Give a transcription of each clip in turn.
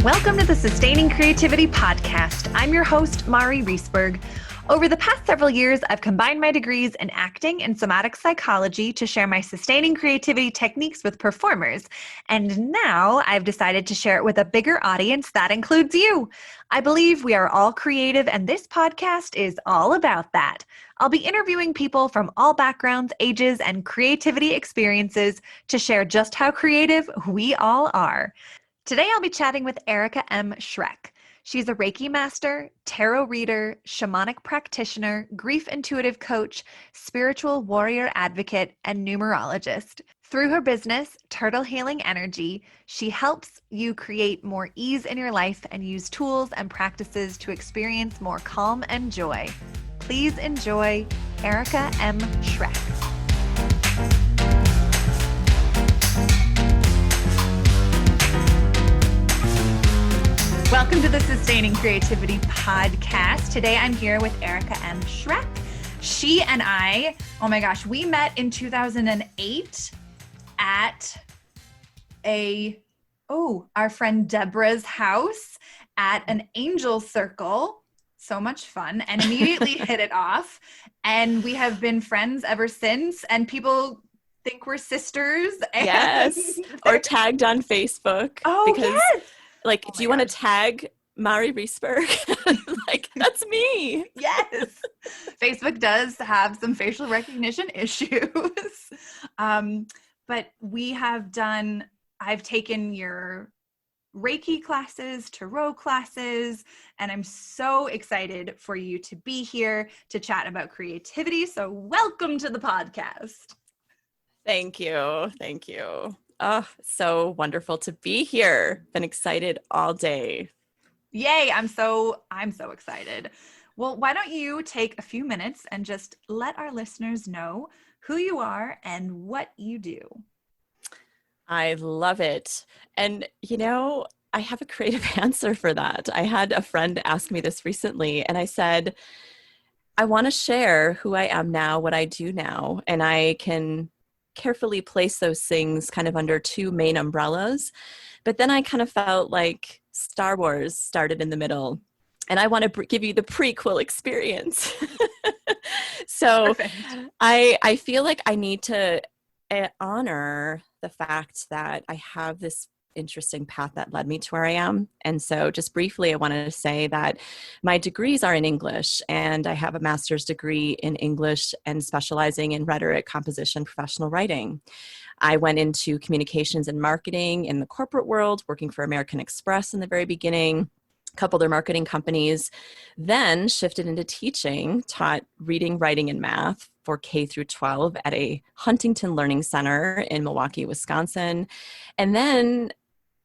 Welcome to the Sustaining Creativity Podcast. I'm your host, Mari Riesberg. Over the past several years, I've combined my degrees in acting and somatic psychology to share my sustaining creativity techniques with performers. And now I've decided to share it with a bigger audience that includes you. I believe we are all creative, and this podcast is all about that. I'll be interviewing people from all backgrounds, ages, and creativity experiences to share just how creative we all are. Today, I'll be chatting with Erika M. Schreck. She's a Reiki master, tarot reader, shamanic practitioner, grief intuitive coach, spiritual warrior advocate, and numerologist. Through her business, Turtle Healing Energy, she helps you create more ease in your life and use tools and practices to experience more calm and joy. Please enjoy Erika M. Schreck. Welcome to the Sustaining Creativity Podcast. Today I'm here with Erika M. Schreck. She and I, oh my gosh, we met in 2008 at our friend Deborah's house at an angel circle. So much fun, and immediately hit it off. And we have been friends ever since, and people think we're sisters. Yes, or tagged on Facebook. Oh, yes. Like, do you want to tag Mari Riesberg? Like, that's me. Yes. Facebook does have some facial recognition issues. But I've taken your Reiki classes, tarot classes, and I'm so excited for you to be here to chat about creativity. So welcome to the podcast. Thank you. Thank you. Oh, so wonderful to be here. Been excited all day. Yay. I'm so excited. Well, why don't you take a few minutes and just let our listeners know who you are and what you do. I love it. And, I have a creative answer for that. I had a friend ask me this recently, and I said, I want to share who I am now, what I do now, and I can carefully place those things kind of under two main umbrellas. But then I kind of felt like Star Wars started in the middle, and I want to give you the prequel experience. So Perfect. I feel like I need to honor the fact that I have this interesting path that led me to where I am. And so just briefly, I wanted to say that my degrees are in English, and I have a master's degree in English and specializing in rhetoric, composition, professional writing. I went into communications and marketing in the corporate world, working for American Express in the very beginning, a couple of their marketing companies, then shifted into teaching, taught reading, writing, and math for K through 12 at a Huntington Learning Center in Milwaukee, Wisconsin, and then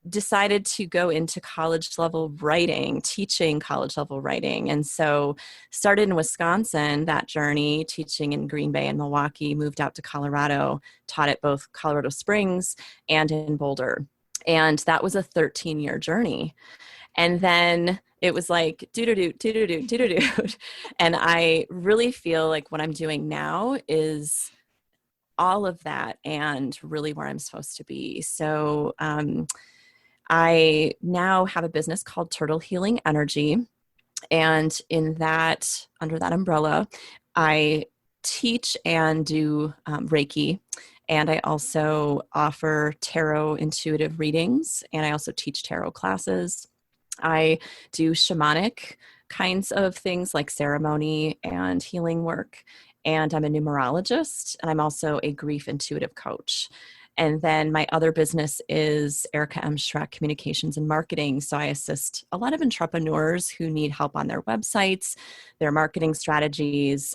decided to go into college level writing, teaching college level writing. And so started in Wisconsin, that journey, teaching in Green Bay and Milwaukee, moved out to Colorado, taught at both Colorado Springs and in Boulder. And that was a 13-year journey. And then it was like, do-do-do. And I really feel like what I'm doing now is all of that and really where I'm supposed to be. So, I now have a business called Turtle Healing Energy. And under that umbrella, I teach and do Reiki. And I also offer tarot intuitive readings. And I also teach tarot classes. I do shamanic kinds of things like ceremony and healing work. And I'm a numerologist. And I'm also a grief intuitive coach. And then my other business is Erika M. Schreck Communications and Marketing. So I assist a lot of entrepreneurs who need help on their websites, their marketing strategies,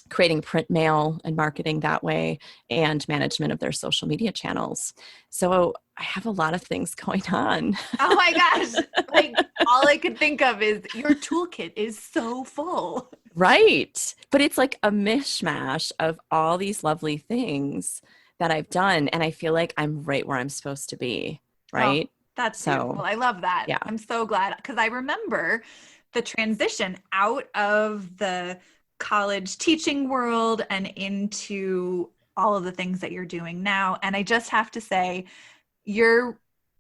creating print mail and marketing that way, and management of their social media channels. So I have a lot of things going on. Oh my gosh. Like, all I could think of is your toolkit is so full. Right. But it's like a mishmash of all these lovely things that I've done. And I feel like I'm right where I'm supposed to be. Right. Oh, that's beautiful. I love that. Yeah. I'm so glad, because I remember the transition out of the college teaching world and into all of the things that you're doing now. And I just have to say, you're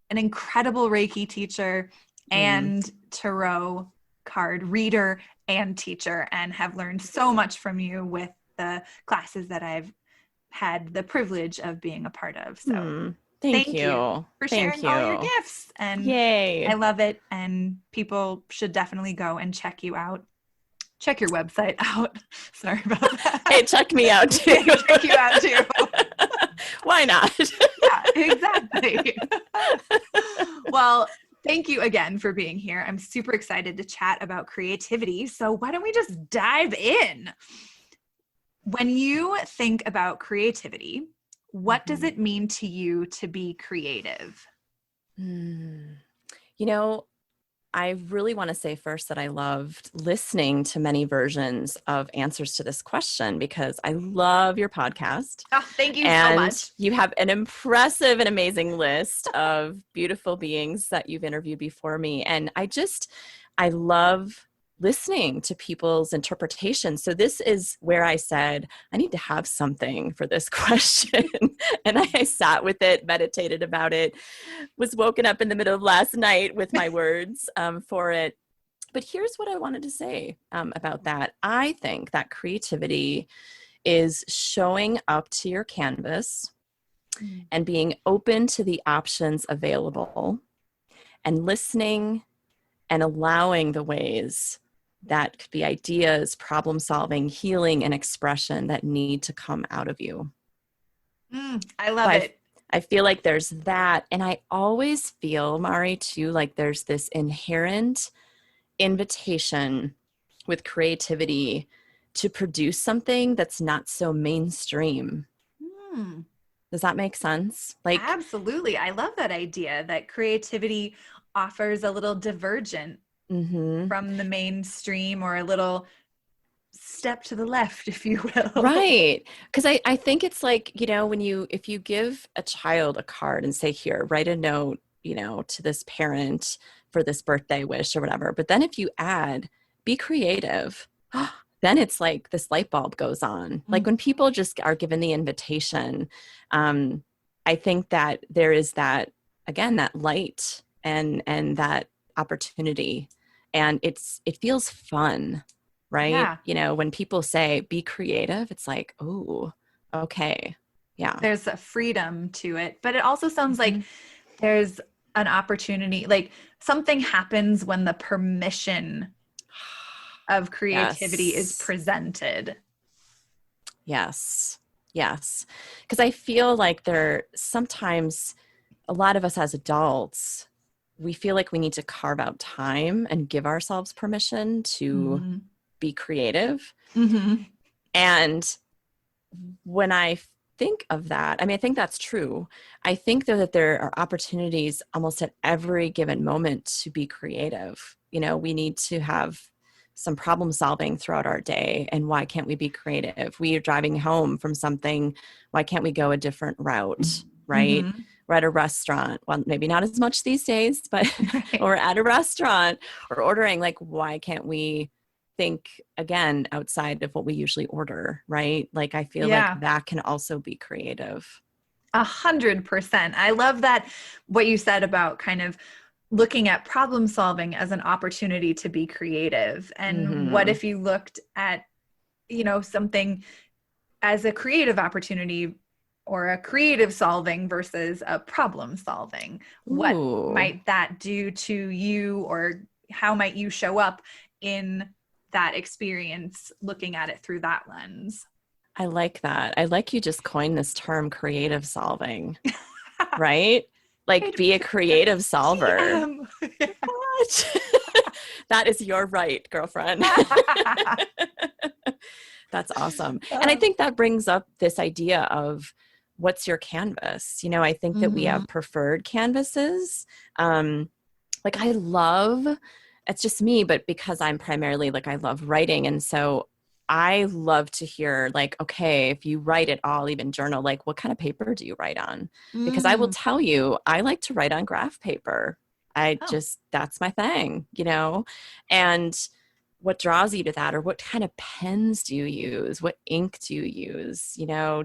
an incredible Reiki teacher and tarot card reader and teacher, and have learned so much from you with the classes that I've had the privilege of being a part of. So thank you for sharing all your gifts. And yay. I love it. And people should definitely go and check you out. Check your website out. Sorry about that. Hey, check me out too. Check you out too. Why not? Yeah, exactly. Well, thank you again for being here. I'm super excited to chat about creativity. So why don't we just dive in? When you think about creativity, what does it mean to you to be creative? You know, I really want to say first that I loved listening to many versions of answers to this question because I love your podcast. Oh, thank you so much. You have an impressive and amazing list of beautiful beings that you've interviewed before me. And I love listening to people's interpretations. So this is where I said, I need to have something for this question. And I sat with it, meditated about it, was woken up in the middle of last night with my words for it. But here's what I wanted to say about that. I think that creativity is showing up to your canvas and being open to the options available and listening and allowing the ways that could be ideas, problem solving, healing, and expression that need to come out of you. I love it. I feel like there's that. And I always feel, Mari, too, like there's this inherent invitation with creativity to produce something that's not so mainstream. Does that make sense? Like, absolutely. I love that idea that creativity offers a little divergent from the mainstream, or a little step to the left, if you will. Right. Because I think it's like, if you give a child a card and say, here, write a note, to this parent for this birthday wish or whatever. But then if you add, be creative, then it's like this light bulb goes on. Like when people just are given the invitation, I think that there is that, again, that light and that opportunity. And it feels fun, right? Yeah. When people say be creative, it's like, oh, okay. Yeah. There's a freedom to it, but it also sounds like there's an opportunity, like something happens when the permission of creativity is presented. Yes. Because I feel like sometimes a lot of us as adults, we feel like we need to carve out time and give ourselves permission to be creative. And when I think of that, I think that's true. I think though that there are opportunities almost at every given moment to be creative. We need to have some problem solving throughout our day. And why can't we be creative? We are driving home from something. Why can't we go a different route? Right? We're at a restaurant. Well, maybe not as much these days, but we're at a restaurant or ordering, like, why can't we think again outside of what we usually order? Right? Like, I feel like that can also be creative. 100%. I love that. What you said about kind of looking at problem solving as an opportunity to be creative. And what if you looked at, something as a creative opportunity, or a creative solving versus a problem solving? What might that do to you, or how might you show up in that experience looking at it through that lens? I like that. I like you just coined this term, creative solving, right? Like, be a creative solver. That is your right, girlfriend. That's awesome. And I think that brings up this idea of, what's your canvas? I think that we have preferred canvases. Like, it's just me, but because I'm primarily, like, I love writing. And so I love to hear, like, okay, if you write at all, even journal, like, what kind of paper do you write on? Because I will tell you, I like to write on graph paper. That's my thing, And what draws you to that, or what kind of pens do you use? What ink do you use?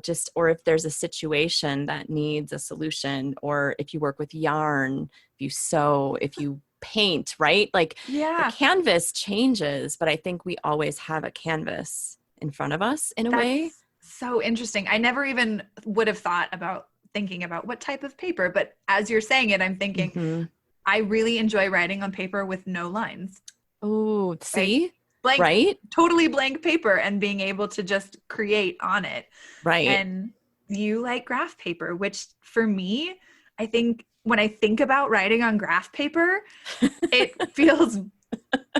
Just, or if there's a situation that needs a solution, or if you work with yarn, if you sew, if you paint, right? Like the canvas changes, but I think we always have a canvas in front of us in a way. So interesting. I never even would have thought about thinking about what type of paper, but as you're saying it, I'm thinking, I really enjoy writing on paper with no lines. Oh, see? Blank, right? Totally blank paper and being able to just create on it. Right. And you like graph paper, which for me, I think when I think about writing on graph paper, it feels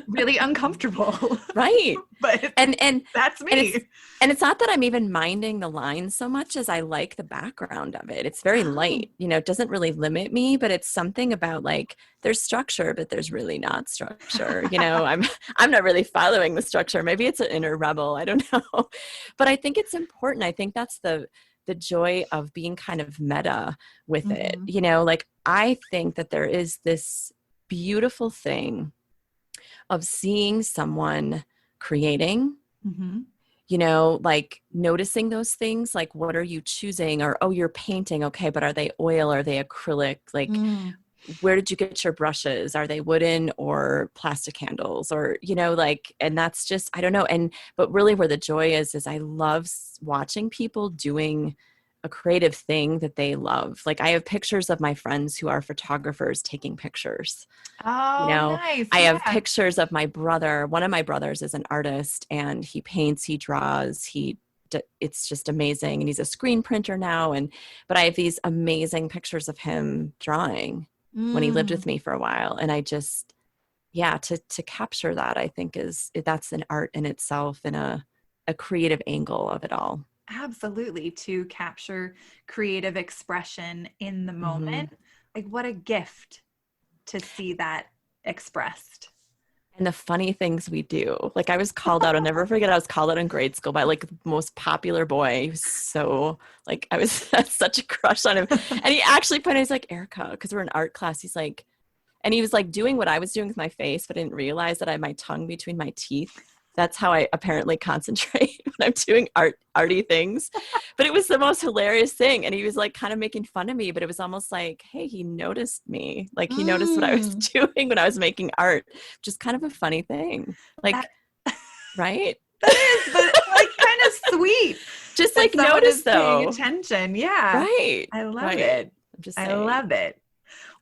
really uncomfortable. Right. But and that's me. And it's not that I'm even minding the lines so much as I like the background of it. It's very light, it doesn't really limit me, but it's something about like there's structure, but there's really not structure. I'm not really following the structure. Maybe it's an inner rebel. I don't know. But I think it's important. I think that's the joy of being kind of meta with it. Like I think that there is this beautiful thing of seeing someone creating, like noticing those things, like what are you choosing? Or, oh, you're painting. Okay. But are they oil? Are they acrylic? Like, where did you get your brushes? Are they wooden or plastic handles? Or, and that's just, I don't know. But really where the joy is I love watching people doing a creative thing that they love. Like I have pictures of my friends who are photographers taking pictures. Oh, nice. I have pictures of my brother. One of my brothers is an artist and he paints, he draws, it's just amazing. And he's a screen printer now. But I have these amazing pictures of him drawing when he lived with me for a while. And I just, to capture that, I think that's an art in itself and a creative angle of it all. Absolutely. To capture creative expression in the moment. Like what a gift to see that expressed. And the funny things we do. Like I was called out, I'll never forget, I was called out in grade school by like the most popular boy. He was so like, I was such a crush on him. And he actually pointed, he's like, Erika, because we're in art class. He's like, and he was like doing what I was doing with my face, but I didn't realize that I had my tongue between my teeth. That's how I apparently concentrate when I'm doing arty things. But it was the most hilarious thing. And he was like kind of making fun of me, but it was almost like, hey, he noticed me. Like he noticed what I was doing when I was making art, which is kind of a funny thing. Like, right? That is, but like kind of sweet. Just like notice though. Paying attention. Yeah. Right. I love it. I'm just saying. I love it.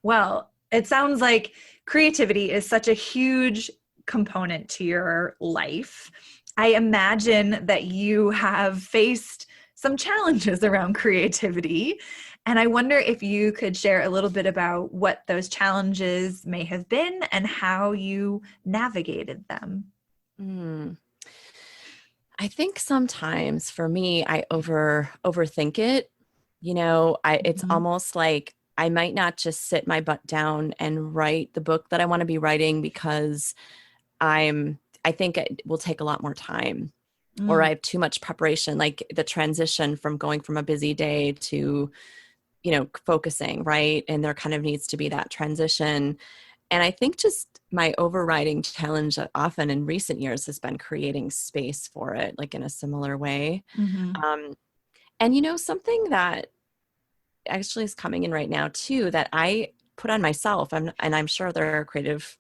Well, it sounds like creativity is such a huge component to your life. I imagine that you have faced some challenges around creativity. And I wonder if you could share a little bit about what those challenges may have been and how you navigated them. I think sometimes for me, I overthink it. It's almost like I might not just sit my butt down and write the book that I want to be writing because I think it will take a lot more time or I have too much preparation, like the transition from going from a busy day to, focusing, right? And there kind of needs to be that transition. And I think just my overriding challenge often in recent years has been creating space for it, like in a similar way. And something that actually is coming in right now too, that I put on myself, and I'm sure there are creative,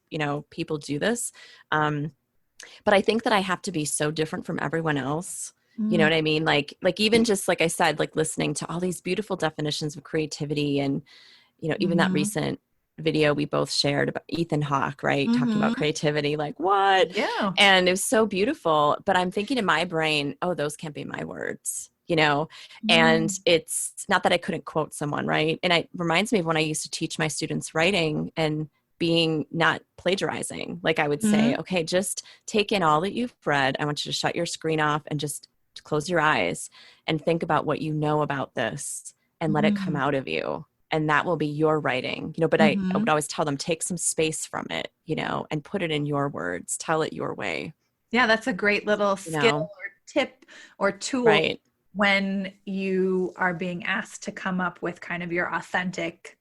people do this. But I think that I have to be so different from everyone else. You know what I mean? Like even just like I said, like listening to all these beautiful definitions of creativity and, even that recent video we both shared about Ethan Hawke, right? Talking about creativity, like what? Yeah. And it was so beautiful, but I'm thinking in my brain, oh, those can't be my words. And it's not that I couldn't quote someone, right? And it reminds me of when I used to teach my students writing and being not plagiarizing. Like I would say, okay, just take in all that you've read. I want you to shut your screen off and just close your eyes and think about what you know about this and let it come out of you. And that will be your writing, but I would always tell them, take some space from it, and put it in your words, tell it your way. Yeah. That's a great little skill or tip or tool. Right. When you are being asked to come up with kind of your authentic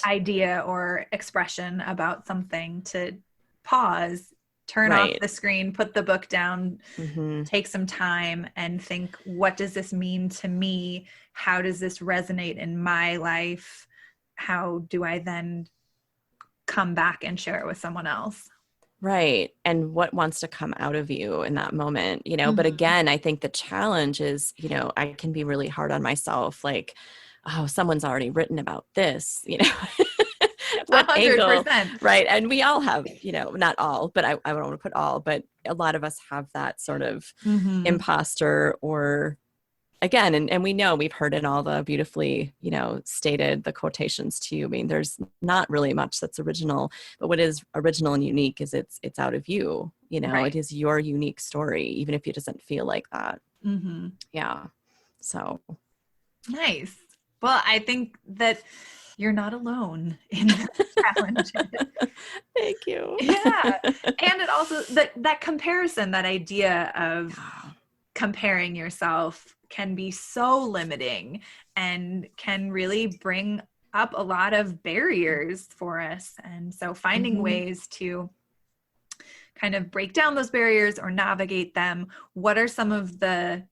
idea or expression about something, to pause turn off the screen, put the book down, Mm-hmm. take some time and think, what does this mean to me? How does this resonate in my life? How do I then come back and share it with someone else? Right. And what wants to come out of you in that moment, you know? Mm-hmm. But again, I think the challenge is, you know, I can be really hard on myself. Like, oh, someone's already written about this, you know, what 100%. angle, right? And we all have, you know, not all, but I don't want to put all, but a lot of us have that sort of imposter or again, and we know we've heard in all the beautifully, you know, stated the quotations too. I mean, there's not really much that's original, but what is original and unique is it's out of you, you know, it is your unique story, even if it doesn't feel like that. Mm-hmm. Yeah. So. Nice. Well, I think that you're not alone in the challenge. Thank you. Yeah. And it also, that comparison, that idea of comparing yourself can be so limiting and can really bring up a lot of barriers for us. And so finding ways to kind of break down those barriers or navigate them. What are some of the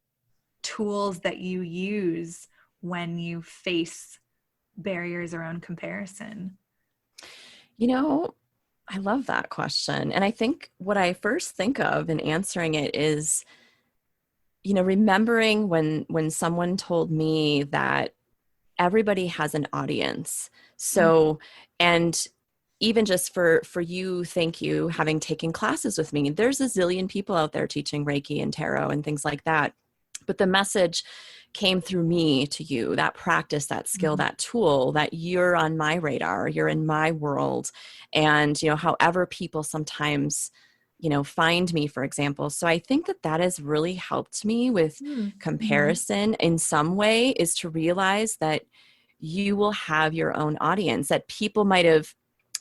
tools that you use when you face barriers around comparison? You know, I love that question. And I think what I first think of in answering it is, you know, remembering when someone told me that everybody has an audience. So, and even just for you, thank you, having taken classes with me, there's a zillion people out there teaching Reiki and tarot and things like that. But the message came through me to you, that practice, that skill, that tool, that you're on my radar, you're in my world. And, you know, however people sometimes, you know, find me, for example. So I think that has really helped me with comparison in some way, is to realize that you will have your own audience, that people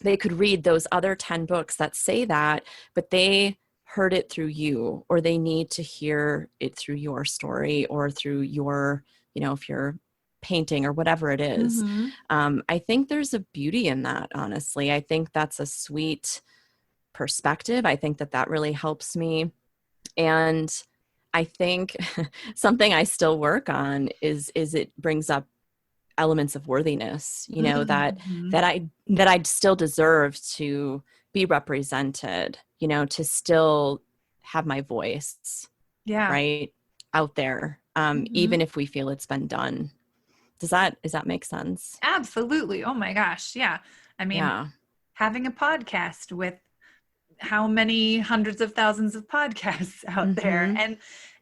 they could read those other 10 books that say that, but they heard it through you, or they need to hear it through your story or through your, you know, if you're painting or whatever it is. I think there's a beauty in that, honestly. I think that's a sweet perspective. I think that really helps me. And I think something I still work on is it brings up elements of worthiness, you know, that I still deserve to be represented, you know, to still have my voice, right, out there, even if we feel it's been done. Does that make sense? Absolutely. Oh my gosh. Yeah. I mean, having a podcast with how many hundreds of thousands of podcasts out there,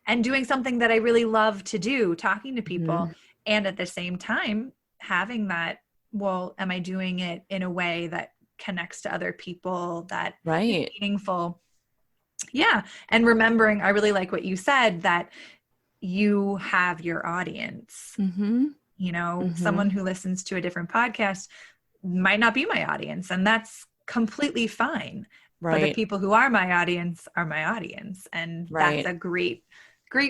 and doing something that I really love to do, talking to people, and at the same time having that, well, am I doing it in a way that connects to other people, that is meaningful? Yeah. And remembering, I really like what you said, that you have your audience. You know, someone who listens to a different podcast might not be my audience, and that's completely fine. But the people who are my audience are my audience. And that's a great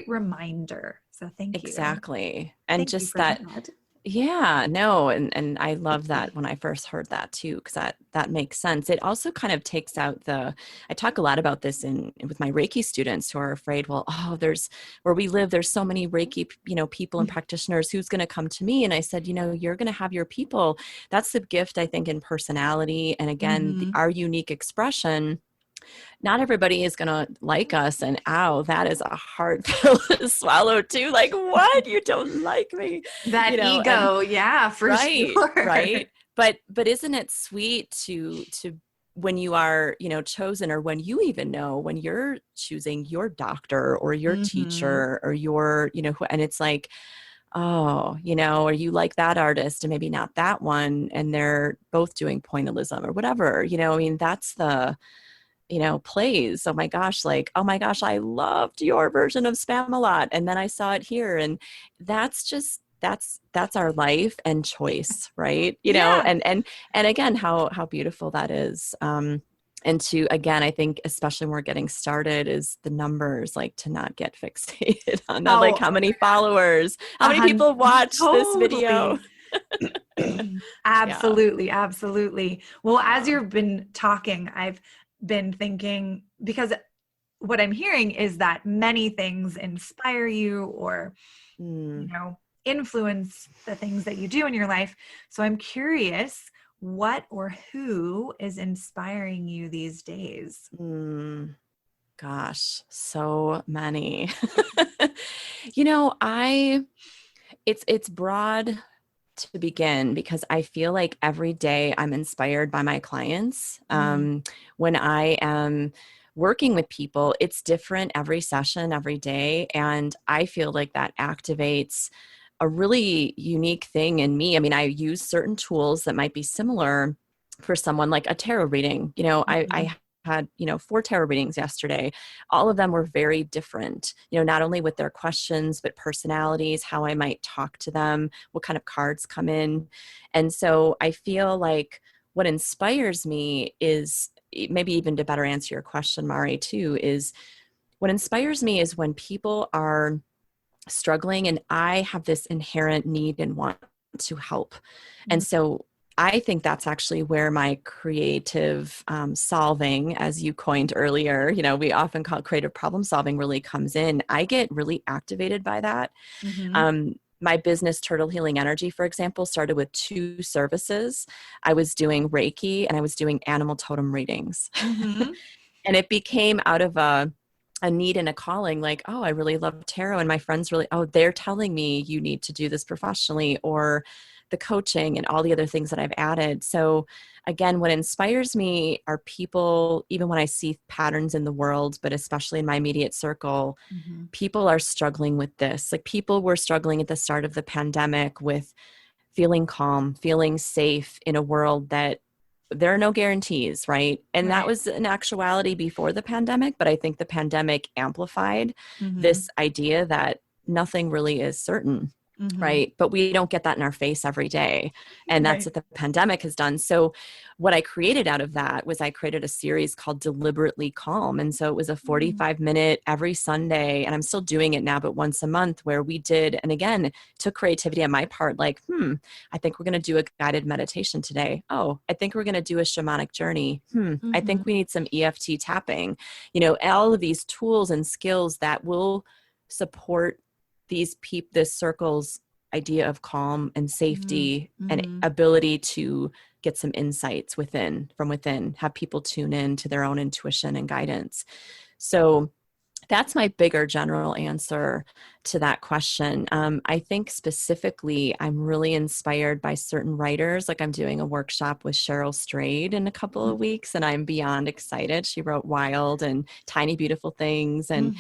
reminder. So thank you. Exactly. And thank just that. Yeah, no. And I love that when I first heard that too, because that makes sense. It also kind of takes out I talk a lot about this with my Reiki students who are afraid, well, where we live, there's so many Reiki, you know, people and practitioners, who's going to come to me? And I said, you know, you're going to have your people. That's the gift, I think, in personality. And again, our unique expression. Not everybody is going to like us, and that is a hard pill to swallow too. Like, what? You don't like me? That ego. For sure. Right. But isn't it sweet to when you are, you know, chosen, or when you even know when you're choosing your doctor or your teacher or your, you know, and it's like, oh, you know, or you like that artist and maybe not that one, and they're both doing pointillism or whatever, you know, I mean, that's the, you know, plays. Oh my gosh, I loved your version of Spamalot, and then I saw it here, and that's our life and choice, right? You know, and again, how beautiful that is. And to, again, I think especially when we're getting started, is the numbers, like, to not get fixated on that, like how many followers, how many people watch this video. Absolutely. Well, as you've been talking, I've been thinking, because what I'm hearing is that many things inspire you or, influence the things that you do in your life. So I'm curious, what or who is inspiring you these days? Gosh, so many. You know, it's broad to begin because I feel like every day I'm inspired by my clients. When I am working with people, it's different every session, every day. And I feel like that activates a really unique thing in me. I mean, I use certain tools that might be similar for someone like a tarot reading. I had, 4 tarot readings yesterday. All of them were very different, not only with their questions, but personalities, how I might talk to them, what kind of cards come in. And so I feel like what inspires me is, maybe even to better answer your question, Mari, too, is what inspires me is when people are struggling and I have this inherent need and want to help. And so I think that's actually where my creative solving, as you coined earlier, we often call it creative problem solving, really comes in. I get really activated by that. My business, Turtle Healing Energy, for example, started with 2 services. I was doing Reiki and I was doing animal totem readings. And it became out of a need and a calling, like, oh, I really love tarot. And my friends really, they're telling me you need to do this professionally, or the coaching and all the other things that I've added. So again, what inspires me are people, even when I see patterns in the world, but especially in my immediate circle, people are struggling with this. Like, people were struggling at the start of the pandemic with feeling calm, feeling safe in a world that there are no guarantees, right? And that was an actuality before the pandemic, but I think the pandemic amplified this idea that nothing really is certain, right? But we don't get that in our face every day. And that's what the pandemic has done. So what I created out of that was I created a series called Deliberately Calm. And so it was a 45-minute every Sunday, and I'm still doing it now, but once a month, where we did, and again, took creativity on my part, like, I think we're going to do a guided meditation today. Oh, I think we're going to do a shamanic journey. I think we need some EFT tapping. All of these tools and skills that will support this circle's idea of calm and safety and ability to get some insights from within, have people tune in to their own intuition and guidance. So that's my bigger general answer to that question. I think specifically, I'm really inspired by certain writers. Like, I'm doing a workshop with Cheryl Strayed in a couple of weeks, and I'm beyond excited. She wrote Wild and Tiny Beautiful Things. And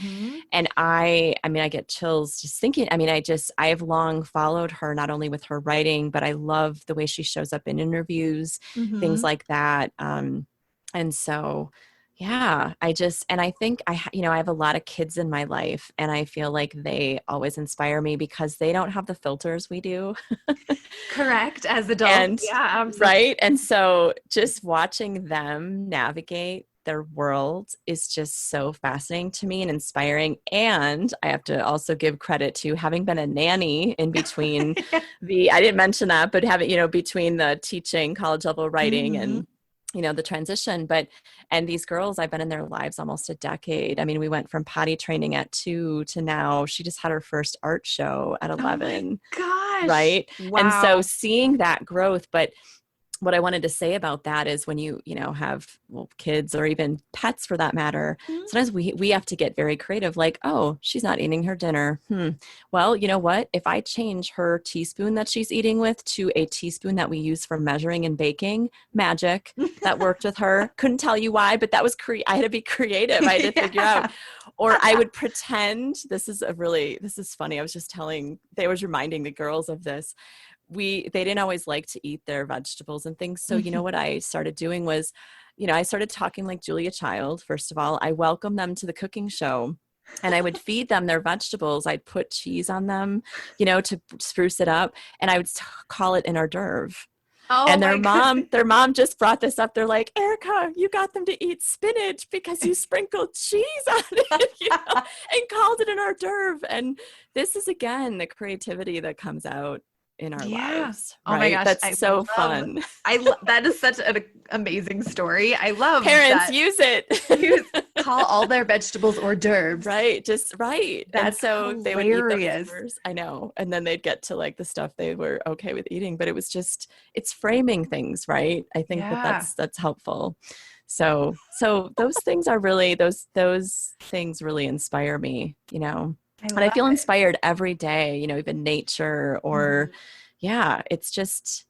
I get chills just thinking. I have long followed her, not only with her writing, but I love the way she shows up in interviews, things like that. And so, yeah, I think I have a lot of kids in my life, and I feel like they always inspire me because they don't have the filters we do. Correct. As adults. Yeah, absolutely. Right. And so just watching them navigate their world is just so fascinating to me and inspiring. And I have to also give credit to having been a nanny in between I didn't mention that, but between the teaching, college level writing and the transition, and these girls, I've been in their lives almost a decade. I mean, we went from potty training at 2 to now she just had her first art show at 11. Oh my gosh. Right. Wow. And so seeing that growth, but what I wanted to say about that is when you have kids or even pets for that matter, sometimes we have to get very creative. Like, oh, she's not eating her dinner. Well, you know what? If I change her teaspoon that she's eating with to a teaspoon that we use for measuring and baking, magic, that worked with her. Couldn't tell you why, but that was I had to be creative. I had to figure out. Or I would pretend, this is funny. I was reminding the girls of this. They didn't always like to eat their vegetables and things. So, what I started doing was, I started talking like Julia Child. First of all, I welcomed them to the cooking show, and I would feed them their vegetables. I'd put cheese on them, to spruce it up. And I would call it an hors d'oeuvre. Oh, and their mom just brought this up. They're like, Erika, you got them to eat spinach because you sprinkled cheese on it, and called it an hors d'oeuvre. And this is, again, the creativity that comes out in our Yeah. lives. Oh right? my gosh. That's so fun. That is such an amazing story. I love Parents that. use it. Call all their vegetables hors d'oeuvres. Right. Just right. That's and so they would eat those hilarious. first. I know. And then they'd get to like the stuff they were okay with eating, but it was just, it's framing things, right? I think Yeah. that's helpful. So those things are really, those things really inspire me, and I feel inspired every day, even nature or yeah, it's just,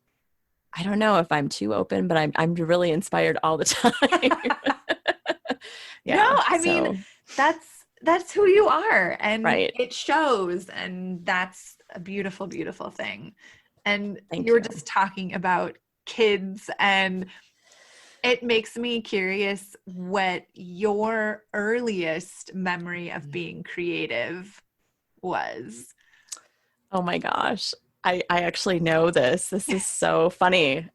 I don't know if I'm too open, but I'm really inspired all the time. No, I mean, that's who you are, and right. it shows, and that's a beautiful, beautiful thing. And Thank you were you. just talking about kids, and it makes me curious what your earliest memory of being creative was. Oh my gosh. I actually know this. This is so funny.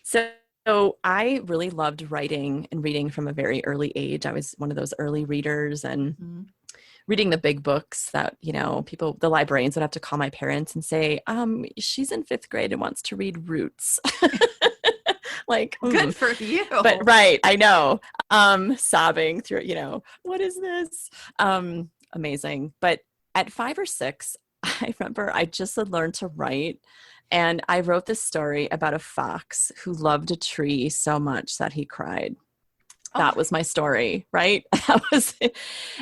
So I really loved writing and reading from a very early age. I was one of those early readers and reading the big books that, the librarians would have to call my parents and say, she's in 5th grade and wants to read Roots. Like, good for you. But right, I know. Sobbing through, what is this? Amazing. But at 5 or 6, I remember I just had learned to write, and I wrote this story about a fox who loved a tree so much that he cried. That was my story, right? That was it.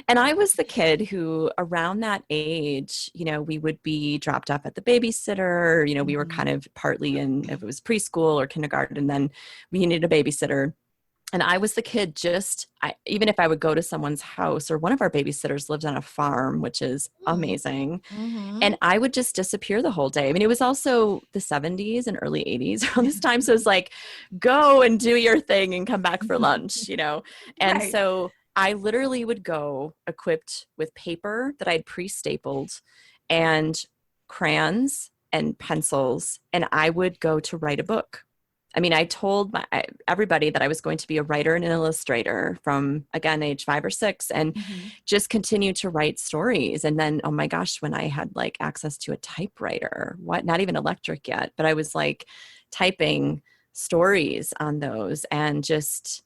And I was the kid who around that age, we would be dropped off at the babysitter, we were kind of partly in, if it was preschool or kindergarten, and then we needed a babysitter. And I was the kid even if I would go to someone's house, or one of our babysitters lived on a farm, which is amazing. And I would just disappear the whole day. I mean, it was also the 70s and early 80s around this time. So it was like, go and do your thing and come back for lunch, And so I literally would go equipped with paper that I'd pre-stapled and crayons and pencils, and I would go to write a book. I mean, I told everybody that I was going to be a writer and an illustrator from, again, age 5 or 6, and just continue to write stories. And then, oh my gosh, when I had like access to a typewriter, not even electric yet, but I was like typing stories on those, and just,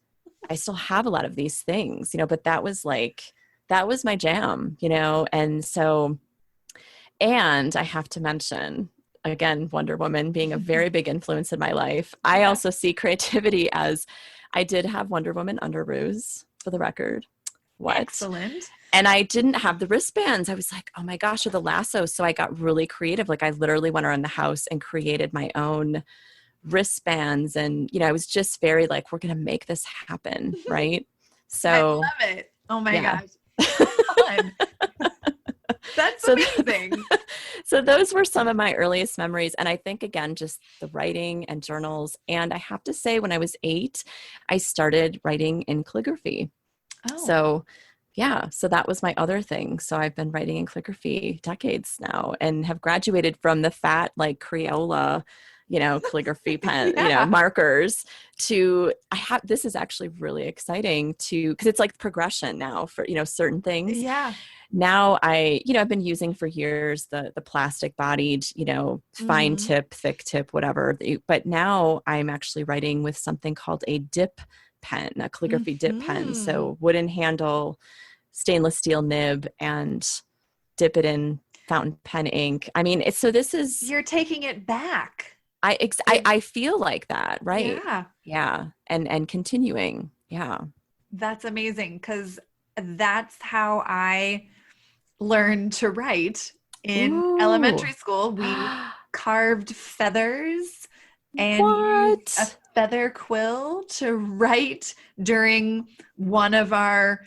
I still have a lot of these things, but that was my jam, and so, and I have to mention, again, Wonder Woman being a very big influence in my life. I also see creativity as, I did have Wonder Woman underoos, for the record. What? Excellent. And I didn't have the wristbands. I was like, oh my gosh, or the lassos. So I got really creative. Like I literally went around the house and created my own wristbands. And, I was just very like, we're going to make this happen. Right. So I love it. Oh my gosh. Fun. That's amazing. So those were some of my earliest memories. And I think, again, just the writing and journals. And I have to say, when I was 8, I started writing in calligraphy. Oh. So so that was my other thing. So I've been writing in calligraphy decades now, and have graduated from the fat, like Crayola, calligraphy pen, markers, to this is actually really exciting because it's like progression now for, certain things. Yeah. Now I've been using for years the plastic bodied, fine tip, thick tip, whatever. But now I'm actually writing with something called a dip pen, a calligraphy dip pen. So wooden handle, stainless steel nib, and dip it in fountain pen ink. I mean, you're taking it back. I feel like that, right? Yeah. Yeah. And continuing. Yeah. That's amazing, because that's how I learned to write in elementary school. We carved feathers and used a feather quill to write during one of our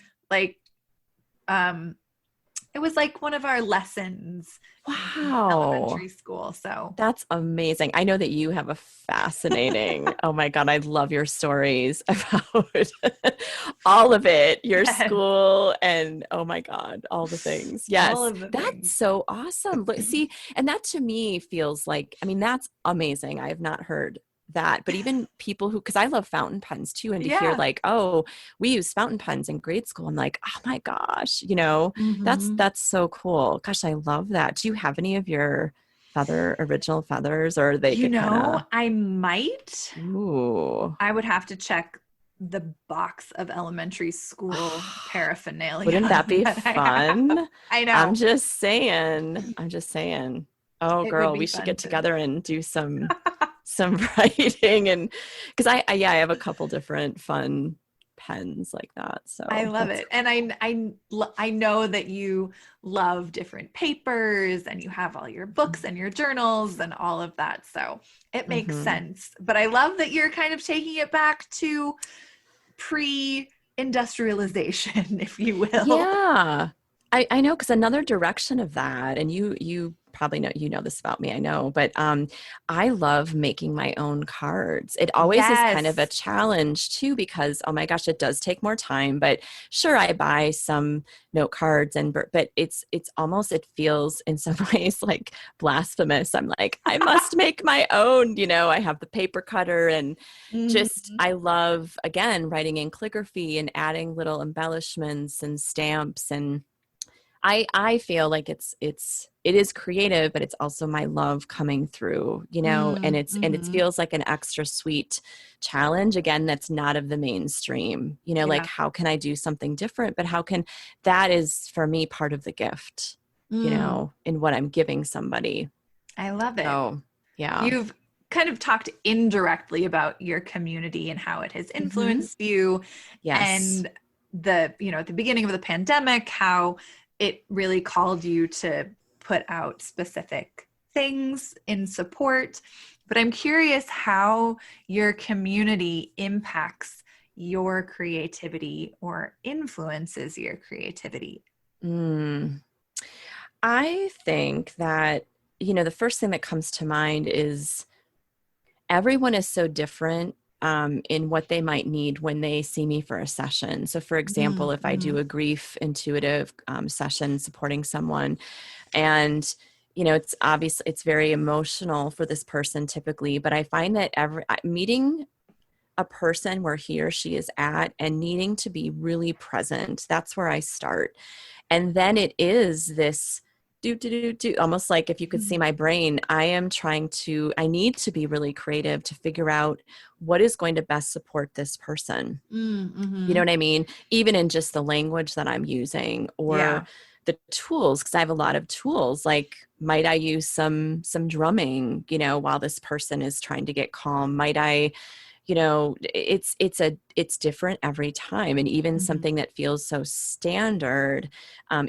it was like one of our lessons. Wow. Elementary school. So that's amazing. I know that you have a fascinating, oh my God, I love your stories about all of it, your school, and oh my God, all the things. Yes. That's so awesome. See, and that to me feels like, I mean, that's amazing. I have not heard that, but even people because I love fountain pens too, and to hear like, oh, we use fountain pens in grade school, I'm like, oh my gosh, that's so cool. Gosh, I love that. Do you have any of your original feathers, or they get kind of? I might. Ooh. I would have to check the box of elementary school paraphernalia. Wouldn't that be fun? I know. I'm just saying. Oh, It would girl, be we should fun get to- together and do some writing, and because I have a couple different fun pens like that. So I love it. And I know that you love different papers and you have all your books and your journals and all of that. So it makes sense. But I love that you're kind of taking it back to pre-industrialization, if you will. Yeah. I know, because another direction of that, and you probably know this about me, I know, but I love making my own cards. It always is kind of a challenge too, because oh my gosh, it does take more time. But sure, I buy some note cards, but it's almost, it feels in some ways like blasphemous. I'm like, I must make my own. I have the paper cutter, and just I love, again, writing in calligraphy and adding little embellishments and stamps, and I feel like it is creative, but it's also my love coming through, and it feels like an extra sweet challenge, again, that's not of the mainstream, like how can I do something different, but that is for me part of the gift, in what I'm giving somebody. I love it. So, yeah. You've kind of talked indirectly about your community and how it has influenced you. Yes. And at the beginning of the pandemic, how it really called you to put out specific things in support. But I'm curious how your community impacts your creativity or influences your creativity. I think that, the first thing that comes to mind is everyone is so different in what they might need when they see me for a session. So for example, if I do a grief intuitive session supporting someone, and it's obvious, it's very emotional for this person typically, but I find that meeting a person where he or she is at and needing to be really present, that's where I start. And then it is this almost like if you could see my brain, I need to be really creative to figure out what is going to best support this person. You know what I mean? Even in just the language that I'm using, or the tools, because I have a lot of tools, like might I use some drumming, while this person is trying to get calm? Might I, it's different every time. And even something that feels so standard,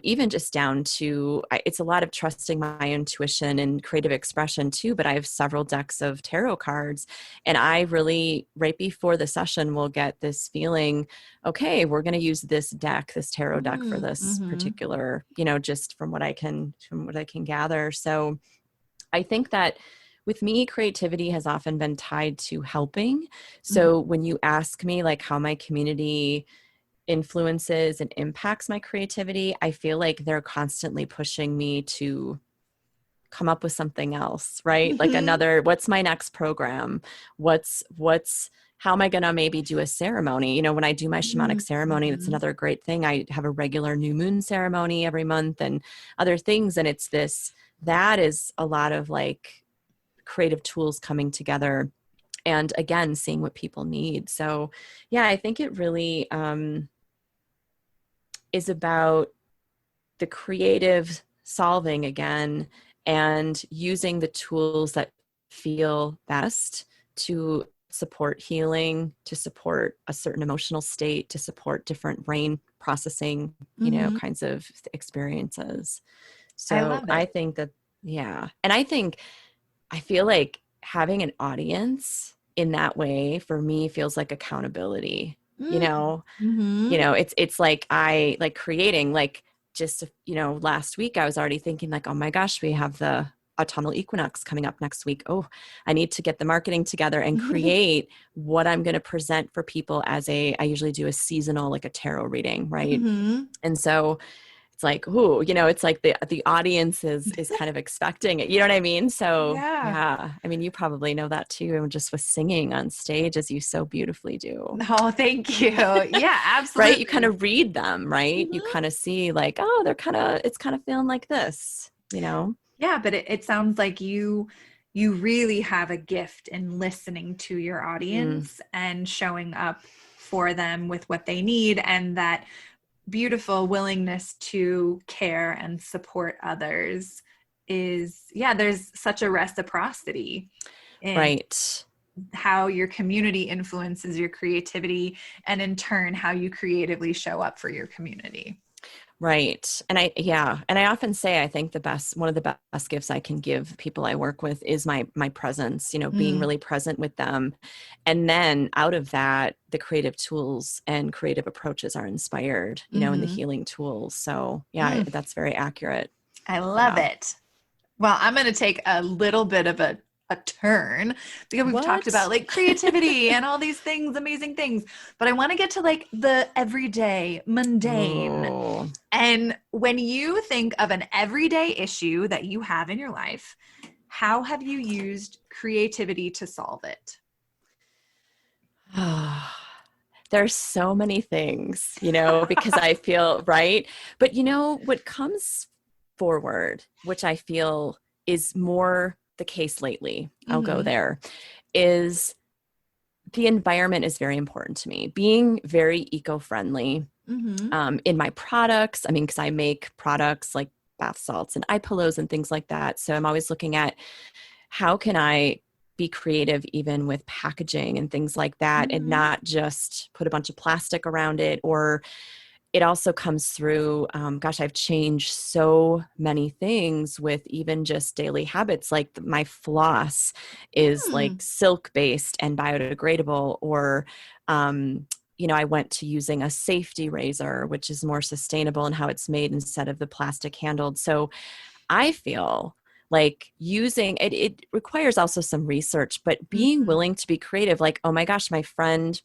even just down to, it's a lot of trusting my intuition and creative expression too, but I have several decks of tarot cards, and I really, right before the session, will get this feeling, okay, we're going to use this tarot deck for this particular, just from what I can gather. So I think that with me, creativity has often been tied to helping. So when you ask me like how my community influences and impacts my creativity, I feel like they're constantly pushing me to come up with something else, right? Like what's my next program? How am I going to maybe do a ceremony? When I do my shamanic ceremony, that's another great thing. I have a regular new moon ceremony every month and other things. And that is a lot of like creative tools coming together, and again, seeing what people need. So yeah, I think it really is about the creative solving again, and using the tools that feel best to support healing, to support a certain emotional state, to support different brain processing, kinds of experiences. So I think that, and I feel like having an audience in that way for me feels like accountability, it's like I like creating, like just, last week I was already thinking like, oh my gosh, we have the autumnal equinox coming up next week. Oh, I need to get the marketing together and create what I'm going to present for people I usually do a seasonal, like a tarot reading. Right. And so it's like, ooh, it's like the audience is kind of expecting it. You know what I mean? So yeah. I mean, you probably know that too, just with singing on stage, as you so beautifully do. Oh, thank you. Yeah, absolutely. Right? You kind of read them, right? You kind of see like, oh, it's kind of feeling like this, Yeah, but it sounds like you really have a gift in listening to your audience and showing up for them with what they need, and that beautiful willingness to care and support others is, yeah, there's such a reciprocity in Right. how your community influences your creativity, and in turn how you creatively show up for your community. Right. And I often say, I think one of the best gifts I can give people I work with is my presence, being really present with them. And then out of that, the creative tools and creative approaches are inspired, in the healing tools. So yeah, that's very accurate. I love it. Well, I'm going to take a little bit of a turn, because we've talked about like creativity and all these things, amazing things, but I want to get to like the everyday mundane. Oh. And when you think of an everyday issue that you have in your life, how have you used creativity to solve it? There's so many things, because I feel right. But what comes forward, which I feel is more the case lately, I'll go there, is the environment is very important to me. Being very eco-friendly in my products. I mean, because I make products like bath salts and eye pillows and things like that. So I'm always looking at how can I be creative even with packaging and things like that, and not just put a bunch of plastic around it. Or it also comes through, I've changed so many things with even just daily habits. Like my floss is like silk based and biodegradable, or, I went to using a safety razor, which is more sustainable in how it's made instead of the plastic handled. So I feel like using it, it requires also some research, but being willing to be creative, like, oh my gosh, my friend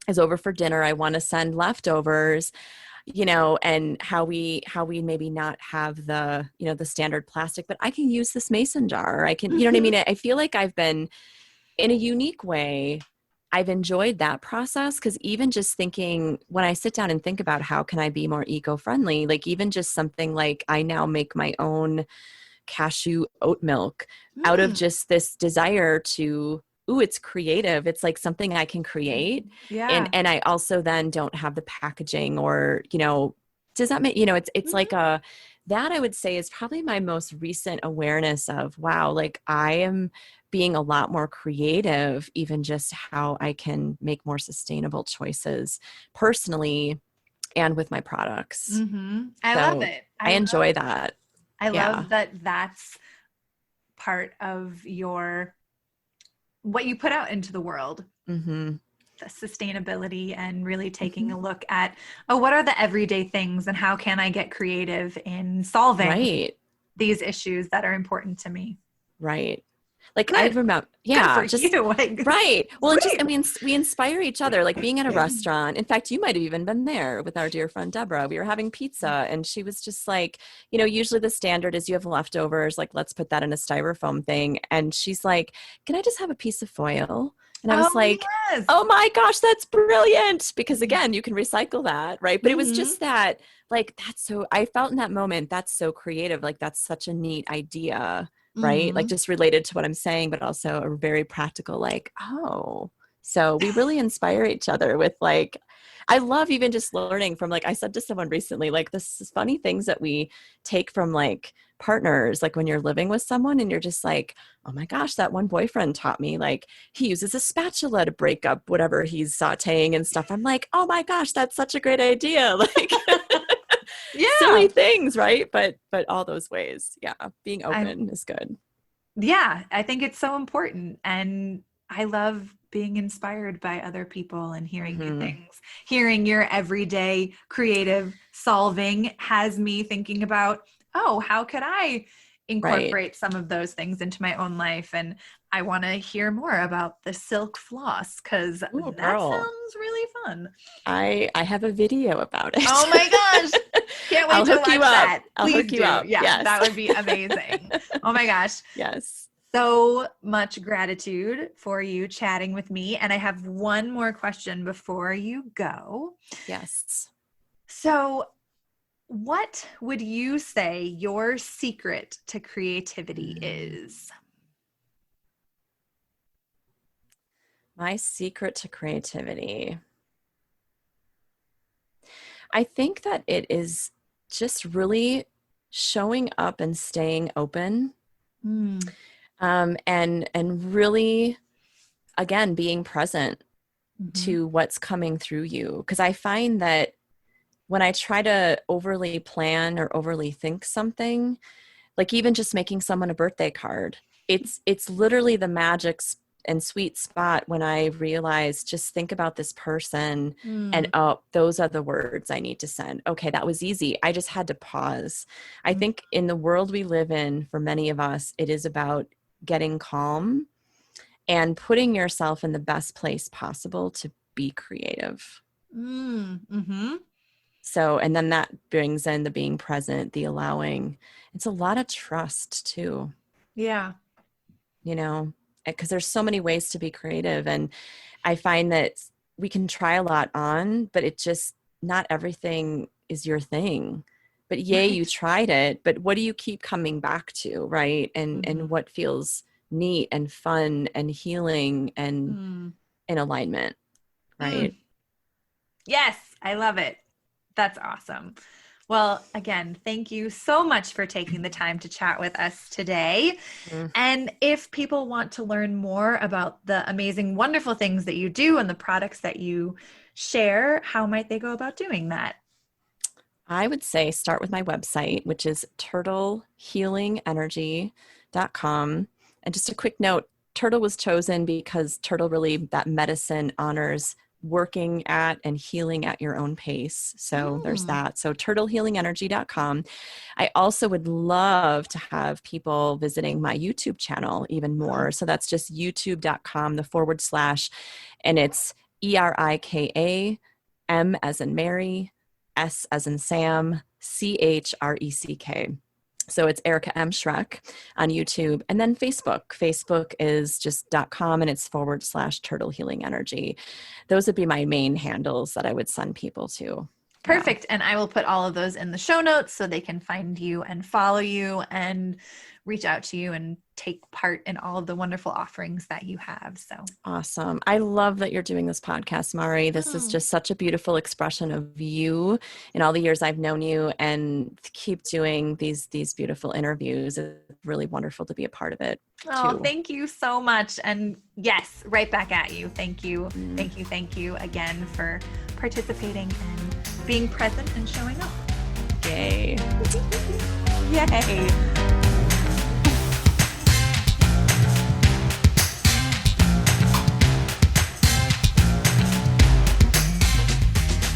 is over for dinner. I want to send leftovers, and how we maybe not have the, the standard plastic, but I can use this mason jar. I can, you know what I mean? I feel like I've been, in a unique way, I've enjoyed that process, because even just thinking, when I sit down and think about how can I be more eco-friendly, like even just something like I now make my own cashew oat milk out of just this desire to, it's creative. It's like something I can create. Yeah. And I also then don't have the packaging, or, does that make, it's like that I would say is probably my most recent awareness of, wow, like I am being a lot more creative, even just how I can make more sustainable choices personally and with my products. I love it. I enjoy that. I love that that's part of what you put out into the world, the sustainability, and really taking a look at, what are the everyday things and how can I get creative in solving these issues that are important to me. Right. Like Good. I remember, Good for you. Like, right. Well, sweet. we inspire each other, like being at a restaurant. In fact, you might've even been there with our dear friend, Deborah. We were having pizza and she was just like, usually the standard is you have leftovers, like, let's put that in a styrofoam thing. And she's like, can I just have a piece of foil? And I was like, yes. Oh my gosh, that's brilliant. Because again, you can recycle that. Right. But it was just that, like, I felt in that moment, that's so creative. Like, that's such a neat idea. Right. Like just related to what I'm saying, but also a very practical, like, oh, so we really inspire each other with, like, I love even just learning from, like, I said to someone recently, like, this is funny things that we take from like partners, like when you're living with someone and you're just like, oh my gosh, that one boyfriend taught me, like, he uses a spatula to break up whatever he's sauteing and stuff. I'm like, oh my gosh, that's such a great idea. Like, silly things, right? But all those ways, being open is good. Yeah, I think it's so important, and I love being inspired by other people and hearing new things. Hearing your everyday creative solving has me thinking about, how could I incorporate some of those things into my own life? And I want to hear more about the silk floss, because that sounds really fun. I have a video about it. Oh my gosh. Can't wait to watch that. I'll hook you up. Yeah, yes. That would be amazing. Oh my gosh. Yes. So much gratitude for you chatting with me. And I have one more question before you go. Yes. So what would you say your secret to creativity is? My secret to creativity. I think that it is just really showing up and staying open, and really, again, being present to what's coming through you. Because I find that when I try to overly plan or overly think something, like even just making someone a birthday card, it's literally the magic and sweet spot when I realize, just think about this person and, oh, those are the words I need to send. Okay, that was easy. I just had to pause. I think in the world we live in, for many of us, it is about getting calm and putting yourself in the best place possible to be creative. So, and then that brings in the being present, the allowing. It's a lot of trust too. Yeah. You know, because there's so many ways to be creative. And I find that we can try a lot on, but it just, not everything is your thing. But yay, you tried it, but what do you keep coming back to, right? And what feels neat and fun and healing and in alignment, right? Yes, I love it. That's awesome. Well, again, thank you so much for taking the time to chat with us today. And if people want to learn more about the amazing, wonderful things that you do and the products that you share, how might they go about doing that? I would say start with my website, which is turtlehealingenergy.com. And just a quick note, turtle was chosen because turtle really, that medicine honors working at and healing at your own pace. So there's that. So turtlehealingenergy.com. I also would love to have people visiting my YouTube channel even more. So that's just youtube.com/, and it's ERIKA, M as in Mary, S as in Sam, CHRECK. So it's Erika M Schreck on YouTube. And then Facebook. Facebook is just .com, and it's /Turtle Healing Energy. Those would be my main handles that I would send people to. Perfect. And I will put all of those in the show notes so they can find you and follow you and reach out to you and take part in all of the wonderful offerings that you have. So awesome. I love that you're doing this podcast, Mari. This is just such a beautiful expression of you in all the years I've known you, and keep doing these beautiful interviews. It's really wonderful to be a part of it. Oh, thank you so much. And yes, right back at you. Thank you. Thank you again for participating and being present and showing up. Yay. Yay.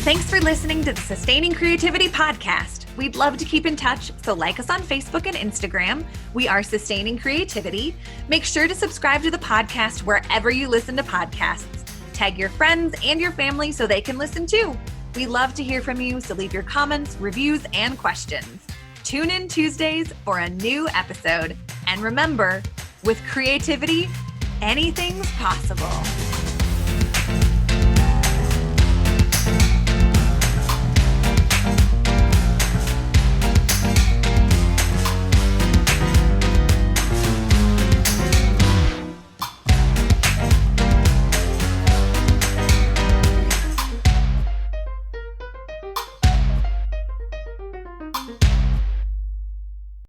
Thanks for listening to the Sustaining Creativity Podcast. We'd love to keep in touch, so like us on Facebook and Instagram. We are Sustaining Creativity. Make sure to subscribe to the podcast wherever you listen to podcasts. Tag your friends and your family so they can listen too. We love to hear from you, so leave your comments, reviews, and questions. Tune in Tuesdays for a new episode. And remember, with creativity, anything's possible.